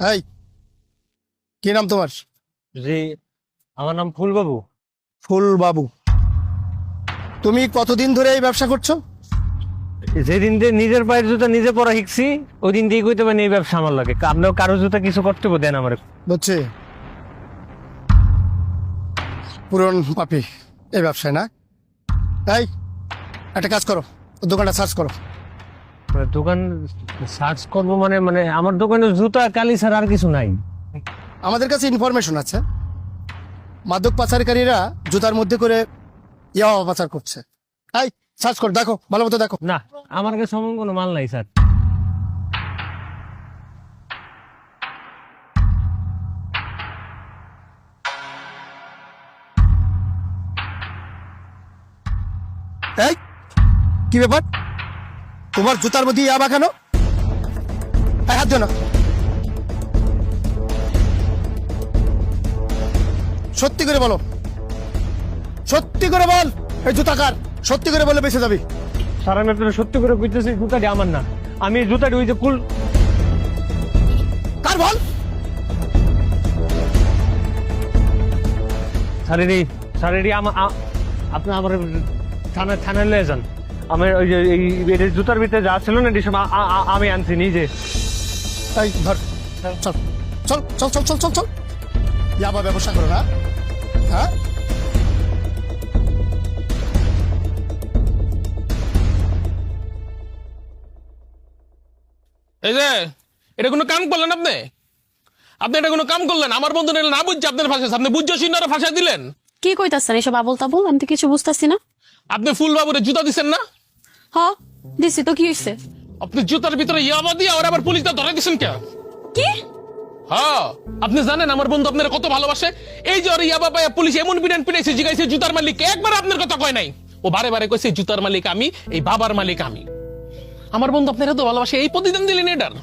এই, কি নাম তোমার? জি, আমার নাম ফুলবাবু। ফুল বাবু। তুমি কতদিন ধরে এই ব্যবসা করছো? যেদিন দিয়ে নিজের পায়ের জুতা নিজে পরা শিখছি ওই দিন দিয়ে কইতে পারেন এই ব্যবসা আমার লাগে। আপনার কারো জুতা কিছু করতে দেন আমার। বুঝছি, পুরন পাপি এই ব্যবসায় না। এই, একটা কাজ করো, দোকানটা সার্চ করো। দোকান সার্চ করবো মানে মানে আমার দোকানে জুতা কালি ছাড়া আর কিছু নাই। আমাদের কাছে ইনফরমেশন আছে মাদক পাচারকারীরা জুতার মধ্যে করে ইয়াবা পাচার করছে। এই, সার্চ করো, দেখো, ভালো মতো দেখো। না, আমার কাছে এমন কোনো মাল নাই স্যার। এই, কি ব্যাপার? তোমার জুতার মধ্যে ইয়াবা কেন? এই, হাত দিও না। সত্যি করে বলো, সত্যি করে বল, এই জুতা কার? সত্যি করে বলে বেঁচে যাবি। স্যার আমি আপনার সত্যি করে কইতেছি জুতাটি আমার না। আমি এই জুতাটি ওই যে কার বল? স্যারেরই আপনি আমার থানায় লয়ে যান। আমার ওই যে এই জুতার ভিতরে যা ছিল না এটি সব আমি আনছি নিজে। এই ধর, চল চল চল চল চল চল চল। ইয়াবা ব্যবসা করো না? হ্যাঁ, এই যে এটা কোনো কাম করলেন আপনি? আপনি এটা কোনো কাম করলেন? আমার বন্ধু না বুঝছে আপনার ভাষা, আপনি বুঝছো সিনারা ভাষা দিলেন। কি কইতাছেন এসব আবল তাবল? আমি তো কিছু বুঝতেছি না। আপনি ফুল বাবুরে জুতা দিচ্ছেন না? হ, দিছি তো, কি হইছে? আপনি জুতার ভিতরে ইয়াবা দিয়ে ওরা আবার পুলিশটা ধরে দিচ্ছেন কে? কি? হ্যাঁ, আপনি জানেন আমার বন্ধু আপনার কত ভালোবাসে? এই যে ওর ইয়াবা পায়া পুলিশ এমন পিটান পিটাইছে, জিগাইছে জুতার মালিক একবার আপনার কথা কয় নাই। ও বারে বারে কইছে জুতার মালিক আমি, এই বাবার মালিক আমি। আমার বন্ধু আপনার এত ভালোবাসে, এই প্রতিদিন দিলেন এটার?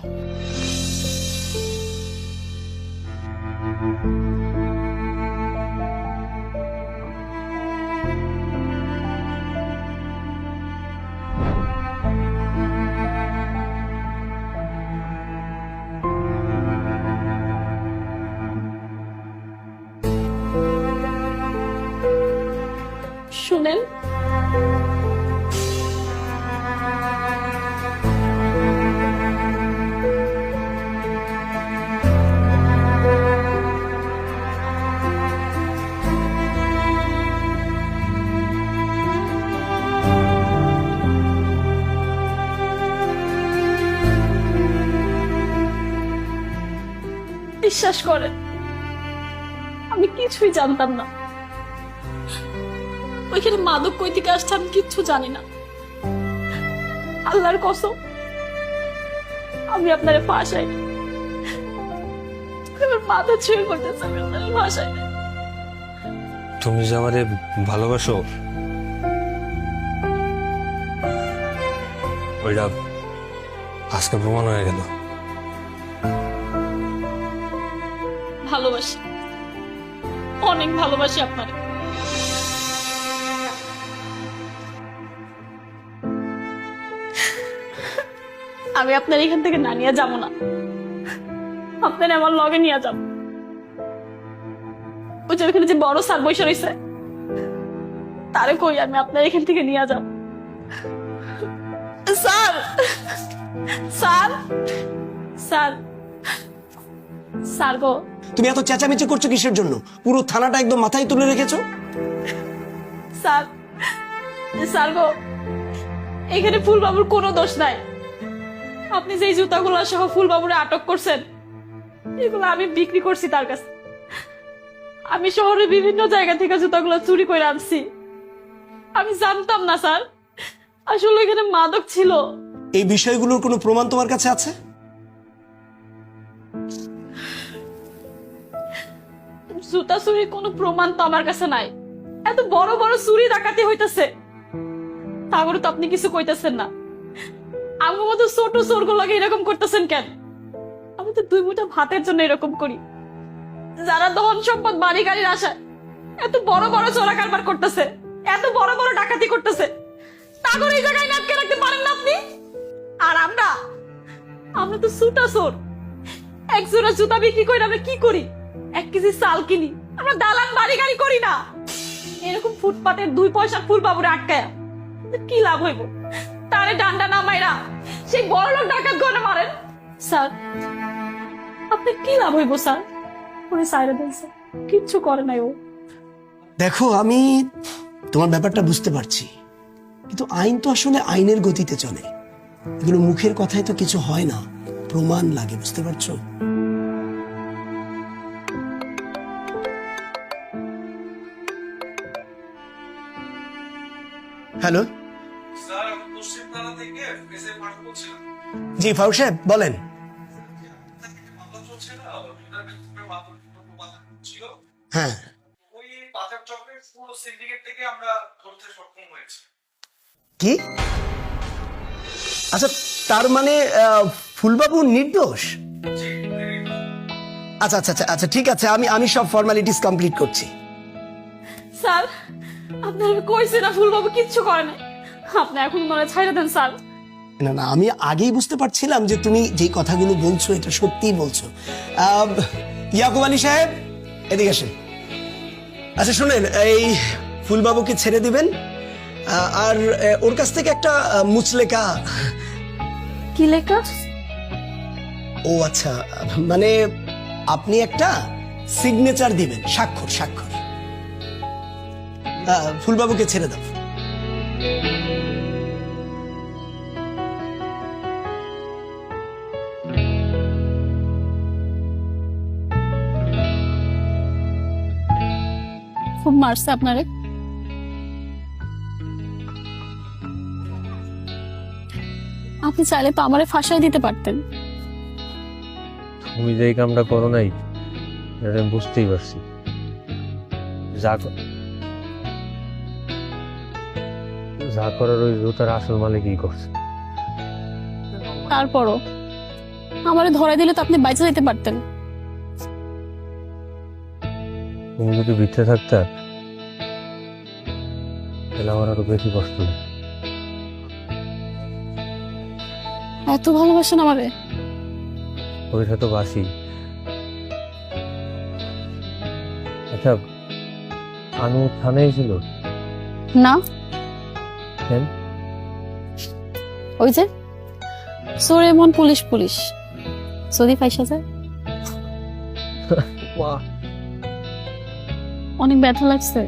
শুনেন, বিশ্বাস করেন আমি কিছুই জানতাম না। ওইখানে মাদক কই থেকে আসছে আমি কিচ্ছু জানি না। আল্লাহর কসম আমি আপনারে ফাঁসাই না। আমার মাথা ছুঁয়ে করতেছে, আমি আপনারে ফাঁসাই না। তুমি যে আমারে ভালোবাসো ওইটা আজকে প্রমাণ হয়ে গেল। ভালোবাসি, অনেক ভালোবাসি আপনারে। আমি আপনার এখান থেকে না নিয়ে যাবো না, আপনার আমার লগে নিয়ে যাব। ওই যে ওখানে যে বড় স্যার বসে রয়েছে তারে কই আমি আপনার এখান থেকে নিয়ে যাব। স্যার, স্যার, স্যার, স্যার গো। তুমি এত চেঁচামেচি করছো কিসের জন্য? পুরো থানাটা একদম মাথায় তুলে রেখেছো। স্যার, স্যার গো, এখানে ফুলবাবুর কোনো দোষ নাই। আপনি যে জুতাগুলো সহ ফুলবাবুরে আটক করছেন এগুলো আমি বিক্রি করছি তার কাছে। আমি শহরের বিভিন্ন জায়গা থেকে জুতাগুলো চুরি করে আনছি। আমি জানতাম না স্যার আসলে এখানে মাদক ছিল। এই বিষয়গুলোর কোনো প্রমাণ তোমার কাছে আছে? জুতা চুরির কোনো প্রমাণ তো আমার কাছে নাই। এত বড় বড় চুরি ডাকাতি হইতেছে তারপরে তো আপনি কিছু কইতেছেন না। আমার মতো ছোট চোরগুলোকে এরকম করতেছেন কেন? আমি তো দুই মুঠা ভাতের জন্য এরকম করি। যারা ধন সম্পদ বাড়ি গাড়ির আশায় এত বড় বড় চোরা কারবার করতেছে, এত বড় বড় ডাকাতি করতেছে, তাগর এই জায়গায় আটকে রাখতে পারেন না আপনি? আর আমরা তো ছুটা চোর, এক জোড়া জুতা বিক্রি করে আমরা কি করি? 1 কেজি চাল কিনি, আমরা দালান বাড়ি গাড়ি করি না। এরকম ফুটপাতের 2 পয়সার ফুল বাবুরে আটকায়া কি লাভ হইব? তারে ডান্ডা না মাইরা সেই বড় লোক ডাকাত গনে মারেন। স্যার, আপনি কি লাভ হইব স্যার? উনি সাইরে দেন স্যার, কিচ্ছু করে নাই ও। দেখো, আমি তোমার ব্যাপারটা বুঝতে পারছি, কিন্তু আইন তো আসলে আইনের গতিতে চলে। এগুলো মুখের কথায় তো কিছু হয় না, প্রমাণ লাগে, বুঝতে পারছো? হ্যালো, জি ফারুক সাহেব বলেন। হ্যাঁ, ওই পাচার চক্রের পুরো সিন্ডিকেট থেকে আমরা ধরতে সক্ষম হয়েছি। কি? আচ্ছা, তার মানে ফুলবাবু নির্দোষ? আচ্ছা আচ্ছা আচ্ছা আচ্ছা, ঠিক আছে, আমি সব ফর্মালিটিস কমপ্লিট করছি। স্যার, আপনার কইছে না ফুলবাবু কিচ্ছু করে নাই, আপনি এখন মনে ছাইরে দেন স্যার। না না, আমি আগেই বুঝতে পারছিলাম যে তুমি যে কথাগুলো বলছো এটা সত্যিই বলছো। ইয়াকুব আলী সাহেব, এদিকে আসেন। আচ্ছা শুনেন, এই ফুলবাবুকে ছেড়ে দিবেন, আর ওর কাছ থেকে একটা মুচলেকা। কি লেখা? ও আচ্ছা, মানে আপনি একটা সিগনেচার দিবেন, স্বাক্ষর স্বাক্ষর। ফুলবাবুকে ছেড়ে দাও। খুব মারছে আপনারে? আপনি চাইলে তো আমারে ফাঁসাই দিতে পারতেন। তুমি যে এই কামটা করো নাই এটা আমি বুঝতেই পারছি। যা করার ওই জুতার আসল মালিকই করছে। তারপরও আমারে ধরাই দিলে তো আপনি বাইচে যেতে পারতেন। তুমি যদি ভিতরে থাকতা তাহলে আমার আরো বেশি কষ্ট হতো। এত ভালোবাসেন আমারে? ওইটা তো বাসি। আচ্ছা, আনু থানায় ছিল না, কেন? ওই যে সোরে মন পুলিশ পুলিশ যদি পয়সা যায়। অনেক ব্যথা লাগছে।